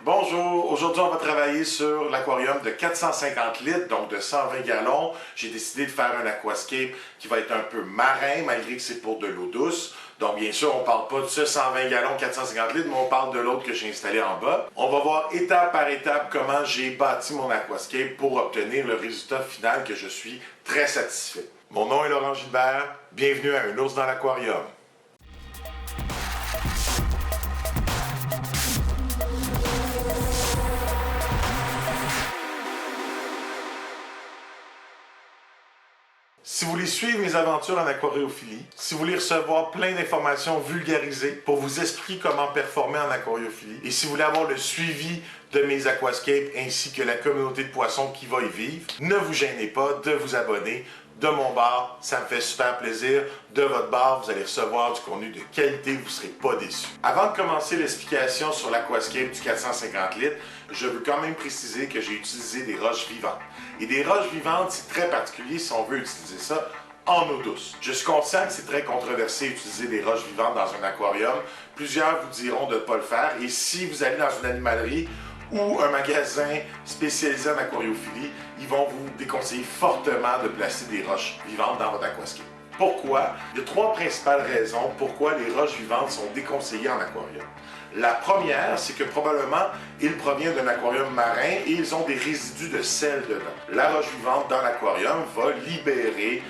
Bonjour, aujourd'hui on va travailler sur l'aquarium de 450 litres, donc de 120 gallons. J'ai décidé de faire un aquascape qui va être un peu marin, malgré que c'est pour de l'eau douce. Donc bien sûr, on ne parle pas de ce 120 gallons, 450 litres, mais on parle de l'autre que j'ai installé en bas. On va voir étape par étape comment j'ai bâti mon aquascape pour obtenir le résultat final que je suis très satisfait. Mon nom est Laurent Gilbert, bienvenue à Un ours dans l'aquarium. Si vous voulez suivre mes aventures en aquariophilie, si vous voulez recevoir plein d'informations vulgarisées pour vous expliquer comment performer en aquariophilie, et si vous voulez avoir le suivi de mes aquascapes ainsi que la communauté de poissons qui va y vivre, ne vous gênez pas de vous abonner. De mon bar, ça me fait super plaisir. De votre bar, vous allez recevoir du contenu de qualité, vous ne serez pas déçus. Avant de commencer l'explication sur l'aquascape du 450 litres, je veux quand même préciser que j'ai utilisé des roches vivantes. Et des roches vivantes, c'est très particulier si on veut utiliser ça en eau douce. Je suis conscient que c'est très controversé d'utiliser des roches vivantes dans un aquarium. Plusieurs vous diront de ne pas le faire. Et si vous allez dans une animalerie ou un magasin spécialisé en aquariophilie, ils vont vous déconseiller fortement de placer des roches vivantes dans votre aquascape. Pourquoi? Il y a trois principales raisons pourquoi les roches vivantes sont déconseillées en aquarium. La première, c'est que probablement, ils proviennent d'un aquarium marin et ils ont des résidus de sel dedans. La roche vivante dans l'aquarium va libérer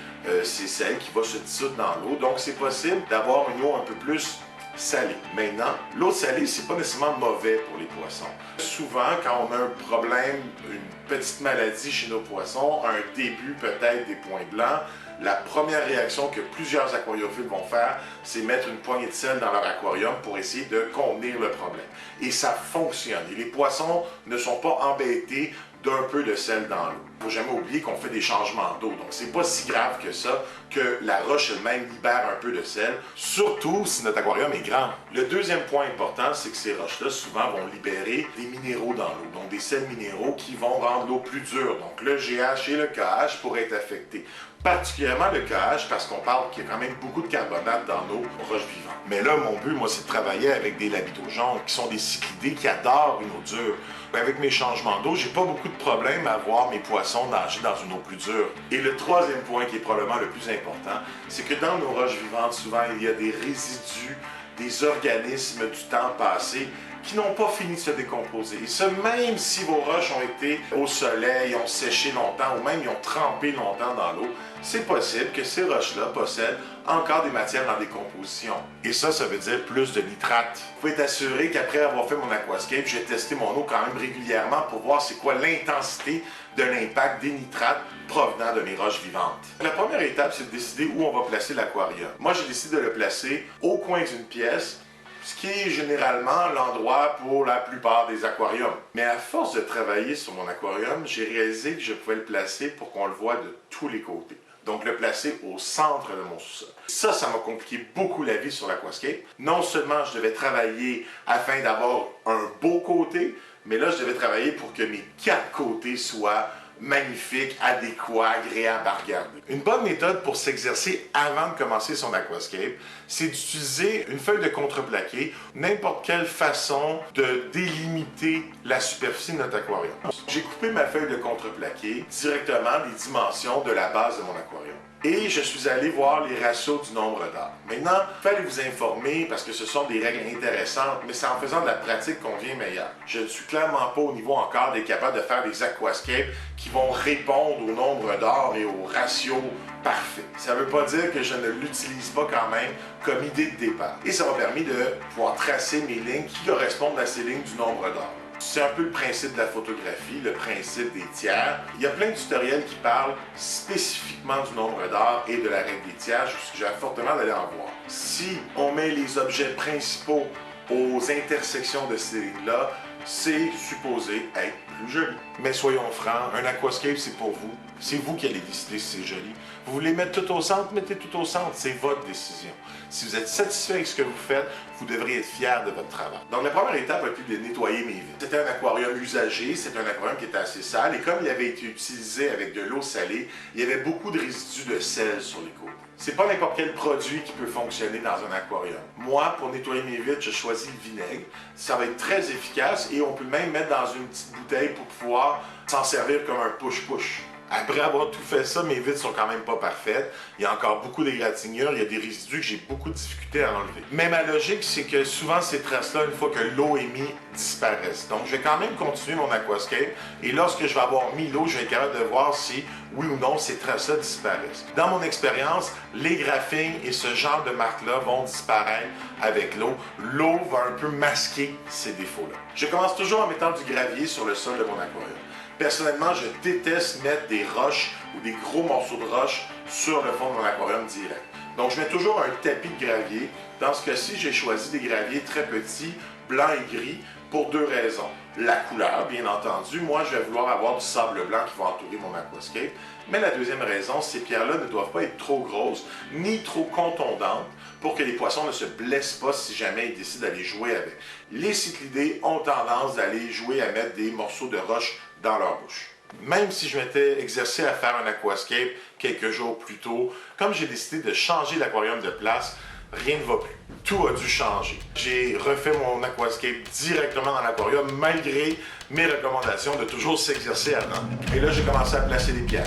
ces sels qui vont se dissoudre dans l'eau, donc c'est possible d'avoir une eau un peu plus salée. Maintenant, l'eau salée, c'est pas nécessairement mauvais pour les poissons. Souvent, quand on a un problème, une petite maladie chez nos poissons, un début peut-être des points blancs, la première réaction que plusieurs aquariophiles vont faire, c'est mettre une poignée de sel dans leur aquarium pour essayer de contenir le problème. Et ça fonctionne. Et les poissons ne sont pas embêtés d'un peu de sel dans l'eau. Il ne faut jamais oublier qu'on fait des changements d'eau, donc c'est pas si grave que ça que la roche elle-même libère un peu de sel, surtout si notre aquarium est grand. Le deuxième point important, c'est que ces roches-là souvent vont libérer des minéraux dans l'eau, donc des sels minéraux qui vont rendre l'eau plus dure. Donc le GH et le KH pourraient être affectés. Particulièrement le KH, parce qu'on parle qu'il y a quand même beaucoup de carbonate dans nos roches vivantes. Mais là, mon but, moi, c'est de travailler avec des labitogeons, qui sont des cyclidés qui adorent une eau dure. Avec mes changements d'eau, j'ai pas beaucoup de problèmes à voir mes poissons nager dans une eau plus dure. Et le troisième point, qui est probablement le plus important, c'est que dans nos roches vivantes, souvent, il y a des résidus, des organismes du temps passé qui n'ont pas fini de se décomposer. Et ça, même si vos roches ont été au soleil, ont séché longtemps, ou même ils ont trempé longtemps dans l'eau, c'est possible que ces roches-là possèdent encore des matières en décomposition. Et ça veut dire plus de nitrate. Vous pouvez être assuré qu'après avoir fait mon aquascape, j'ai testé mon eau quand même régulièrement pour voir c'est quoi l'intensité de l'impact des nitrates provenant de mes roches vivantes. La première étape, c'est de décider où on va placer l'aquarium. Moi, j'ai décidé de le placer au coin d'une pièce, ce qui est généralement l'endroit pour la plupart des aquariums. Mais à force de travailler sur mon aquarium, j'ai réalisé que je pouvais le placer pour qu'on le voit de tous les côtés. Donc le placer au centre de mon sous-sol. Ça m'a compliqué beaucoup la vie sur l'aquascape. Non seulement je devais travailler afin d'avoir un beau côté, mais là je devais travailler pour que mes quatre côtés soient magnifique, adéquat, agréable à regarder. Une bonne méthode pour s'exercer avant de commencer son aquascape, c'est d'utiliser une feuille de contreplaqué, n'importe quelle façon de délimiter la superficie de notre aquarium. J'ai coupé ma feuille de contreplaqué directement les dimensions de la base de mon aquarium. Et je suis allé voir les ratios du nombre d'heures. Maintenant, il fallait vous informer parce que ce sont des règles intéressantes, mais c'est en faisant de la pratique qu'on devient meilleur. Je ne suis clairement pas au niveau encore d'être capable de faire des aquascapes qui vont répondre au nombre d'heures et au ratio parfait. Ça ne veut pas dire que je ne l'utilise pas quand même comme idée de départ. Et ça m'a permis de pouvoir tracer mes lignes qui correspondent à ces lignes du nombre d'heures. C'est un peu le principe de la photographie, le principe des tiers. Il y a plein de tutoriels qui parlent spécifiquement du nombre d'heures et de la règle des tiers. Je suggère fortement d'aller en voir. Si on met les objets principaux aux intersections de ces lignes-là, c'est supposé être plus joli. Mais soyons francs, un aquascape, c'est pour vous. C'est vous qui allez décider si c'est joli. Vous voulez mettre tout au centre, mettez tout au centre. C'est votre décision. Si vous êtes satisfait avec ce que vous faites, vous devriez être fier de votre travail. Donc la première étape a été de nettoyer mes vitres. C'était un aquarium usagé, c'était un aquarium qui était assez sale, et comme il avait été utilisé avec de l'eau salée, il y avait beaucoup de résidus de sel sur les côtés. C'est pas n'importe quel produit qui peut fonctionner dans un aquarium. Moi, pour nettoyer mes vitres, je choisis le vinaigre. Ça va être très efficace et on peut même mettre dans une petite bouteille pour pouvoir s'en servir comme un push-push. Après avoir tout fait ça, mes vitres sont quand même pas parfaites. Il y a encore beaucoup d'égratignures, il y a des résidus que j'ai beaucoup de difficulté à enlever. Mais ma logique, c'est que souvent ces traces-là, une fois que l'eau est mise, disparaissent. Donc je vais quand même continuer mon aquascape et lorsque je vais avoir mis l'eau, je vais être capable de voir si, oui ou non, ces traces-là disparaissent. Dans mon expérience, les graphines et ce genre de marques-là vont disparaître avec l'eau. L'eau va un peu masquer ces défauts-là. Je commence toujours en mettant du gravier sur le sol de mon aquarium. Personnellement, je déteste mettre des roches ou des gros morceaux de roche sur le fond de mon aquarium direct. Donc, je mets toujours un tapis de gravier. Dans ce cas-ci, j'ai choisi des graviers très petits, blancs et gris, pour deux raisons. La couleur, bien entendu. Moi, je vais vouloir avoir du sable blanc qui va entourer mon aquascape. Mais la deuxième raison, ces pierres-là ne doivent pas être trop grosses, ni trop contondantes, pour que les poissons ne se blessent pas si jamais ils décident d'aller jouer avec. Les cyclidés ont tendance d'aller jouer à mettre des morceaux de roche dans leur bouche. Même si je m'étais exercé à faire un aquascape quelques jours plus tôt, comme j'ai décidé de changer l'aquarium de place, rien ne va plus. Tout a dû changer. J'ai refait mon aquascape directement dans l'aquarium malgré mes recommandations de toujours s'exercer avant. Et là, j'ai commencé à placer des pierres.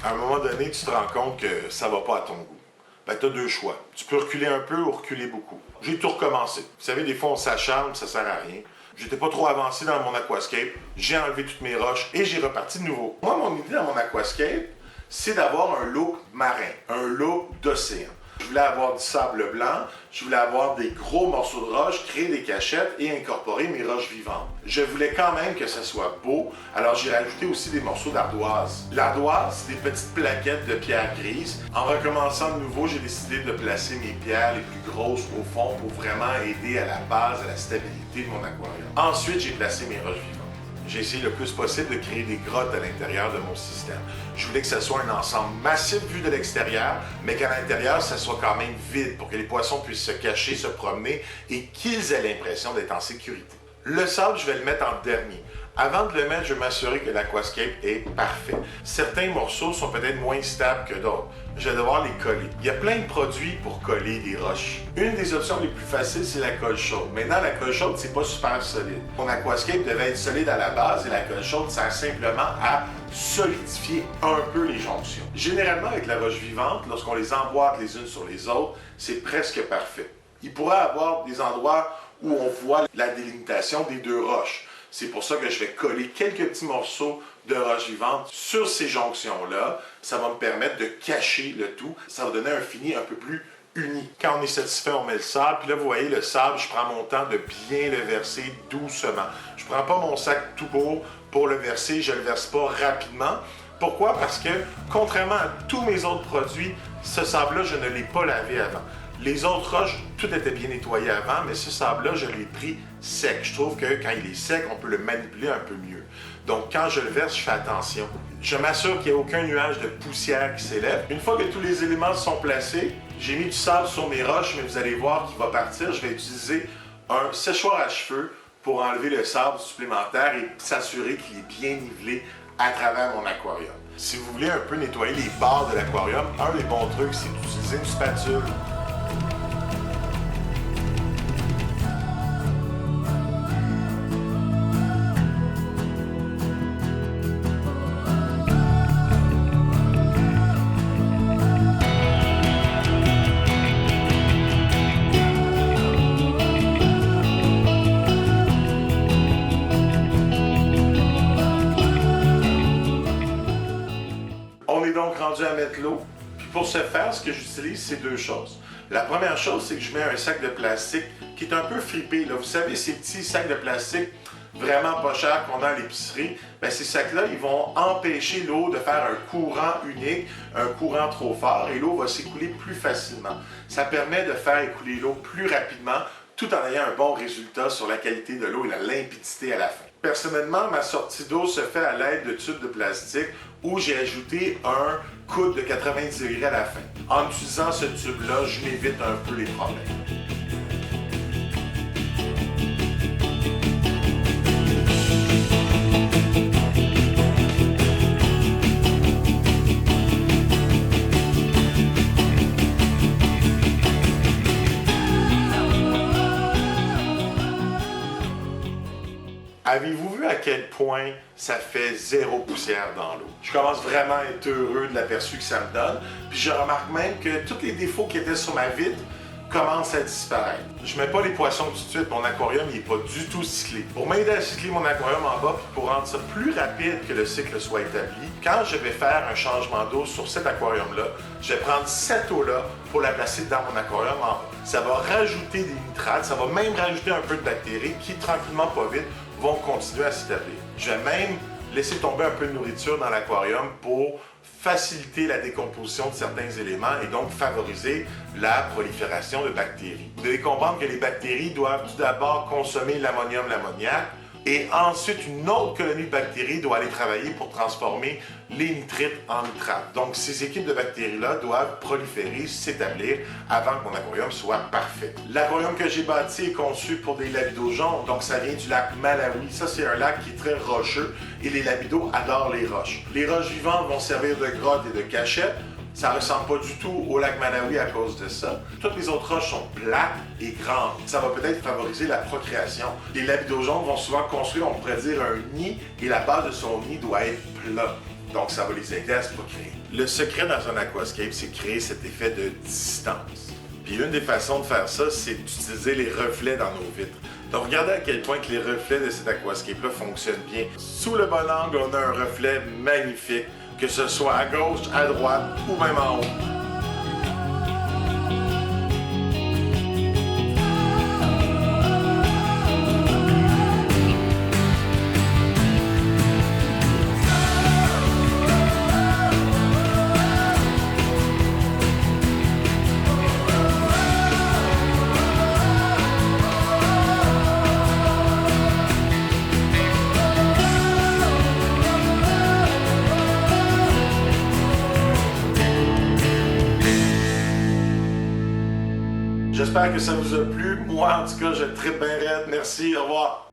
À un moment donné, tu te rends compte que ça va pas à ton goût. Ben, tu as deux choix. Tu peux reculer un peu ou reculer beaucoup. J'ai tout recommencé. Vous savez, des fois, on s'acharne, ça sert à rien. J'étais pas trop avancé dans mon aquascape. J'ai enlevé toutes mes roches et j'ai reparti de nouveau. Moi, mon idée dans mon aquascape, c'est d'avoir un look marin, un look d'océan. Je voulais avoir du sable blanc, je voulais avoir des gros morceaux de roche, créer des cachettes et incorporer mes roches vivantes. Je voulais quand même que ça soit beau, alors j'ai rajouté aussi des morceaux d'ardoise. L'ardoise, c'est des petites plaquettes de pierre grise. En recommençant de nouveau, j'ai décidé de placer mes pierres les plus grosses au fond pour vraiment aider à la base, à la stabilité de mon aquarium. Ensuite, j'ai placé mes roches vivantes. J'ai essayé le plus possible de créer des grottes à l'intérieur de mon système. Je voulais que ce soit un ensemble massif vu de l'extérieur, mais qu'à l'intérieur, ça soit quand même vide pour que les poissons puissent se cacher, se promener et qu'ils aient l'impression d'être en sécurité. Le sable, je vais le mettre en dernier. Avant de le mettre, je vais m'assurer que l'aquascape est parfait. Certains morceaux sont peut-être moins stables que d'autres. Je vais devoir les coller. Il y a plein de produits pour coller des roches. Une des options les plus faciles, c'est la colle chaude. Maintenant, la colle chaude, c'est pas super solide. Mon aquascape devait être solide à la base et la colle chaude sert simplement à solidifier un peu les jonctions. Généralement, avec la roche vivante, lorsqu'on les emboîte les unes sur les autres, c'est presque parfait. Il pourrait y avoir des endroits où on voit la délimitation des deux roches. C'est pour ça que je vais coller quelques petits morceaux de roche vivante sur ces jonctions-là. Ça va me permettre de cacher le tout. Ça va donner un fini un peu plus uni. Quand on est satisfait, on met le sable. Puis là, vous voyez, le sable, je prends mon temps de bien le verser doucement. Je ne prends pas mon sac tout beau pour le verser. Je ne le verse pas rapidement. Pourquoi? Parce que, contrairement à tous mes autres produits, ce sable-là, je ne l'ai pas lavé avant. Les autres roches, tout était bien nettoyé avant, mais ce sable-là, je l'ai pris sec. Je trouve que quand il est sec, on peut le manipuler un peu mieux. Donc, quand je le verse, je fais attention. Je m'assure qu'il n'y a aucun nuage de poussière qui s'élève. Une fois que tous les éléments sont placés, j'ai mis du sable sur mes roches, mais vous allez voir qu'il va partir. Je vais utiliser un séchoir à cheveux pour enlever le sable supplémentaire et s'assurer qu'il est bien nivelé à travers mon aquarium. Si vous voulez un peu nettoyer les bords de l'aquarium, un des bons trucs, c'est d'utiliser une spatule. On est donc rendu à mettre l'eau. Puis pour ce faire, ce que j'utilise, c'est deux choses. La première chose, c'est que je mets un sac de plastique qui est un peu fripé. Là. Vous savez, ces petits sacs de plastique vraiment pas chers qu'on a à l'épicerie, bien, ces sacs-là, ils vont empêcher l'eau de faire un courant unique, un courant trop fort, et l'eau va s'écouler plus facilement. Ça permet de faire écouler l'eau plus rapidement, tout en ayant un bon résultat sur la qualité de l'eau et la limpidité à la fin. Personnellement, ma sortie d'eau se fait à l'aide de tubes de plastique où j'ai ajouté un coude de 90 degrés à la fin. En utilisant ce tube-là, je m'évite un peu les problèmes. Avez-vous vu à quel point ça fait zéro poussière dans l'eau? Je commence vraiment à être heureux de l'aperçu que ça me donne. Puis je remarque même que tous les défauts qui étaient sur ma vitre commencent à disparaître. Je mets pas les poissons tout de suite, mon aquarium n'est pas du tout cyclé. Pour m'aider à cycler mon aquarium en bas, puis pour rendre ça plus rapide que le cycle soit établi, quand je vais faire un changement d'eau sur cet aquarium-là, je vais prendre cette eau-là pour la placer dans mon aquarium en bas. Ça va rajouter des nitrates, ça va même rajouter un peu de bactéries qui, tranquillement, pas vite, vont continuer à s'établir. Je vais même laisser tomber un peu de nourriture dans l'aquarium pour faciliter la décomposition de certains éléments et donc favoriser la prolifération de bactéries. Vous devez comprendre que les bactéries doivent tout d'abord consommer l'ammonium, l'ammoniac, et ensuite une autre colonie de bactéries doit aller travailler pour transformer les nitrites en nitrates. Donc ces équipes de bactéries-là doivent proliférer, s'établir avant que mon aquarium soit parfait. L'aquarium que j'ai bâti est conçu pour des labidos jaunes, donc ça vient du lac Malawi. Ça, c'est un lac qui est très rocheux et les labidos adorent les roches. Les roches vivantes vont servir de grottes et de cachettes. Ça ne ressemble pas du tout au lac Malawi à cause de ça. Toutes les autres roches sont plates et grandes. Ça va peut-être favoriser la procréation. Les labidos jaunes vont souvent construire, on pourrait dire, un nid et la base de son nid doit être plat. Donc ça va les aider à se procréer. Le secret dans un aquascape, c'est créer cet effet de distance. Puis une des façons de faire ça, c'est d'utiliser les reflets dans nos vitres. Donc regardez à quel point que les reflets de cet aquascape-là fonctionnent bien. Sous le bon angle, on a un reflet magnifique, que ce soit à gauche, à droite ou même en haut. J'espère que ça vous a plu. Moi, en tout cas, je tripe bien raide. Merci, au revoir.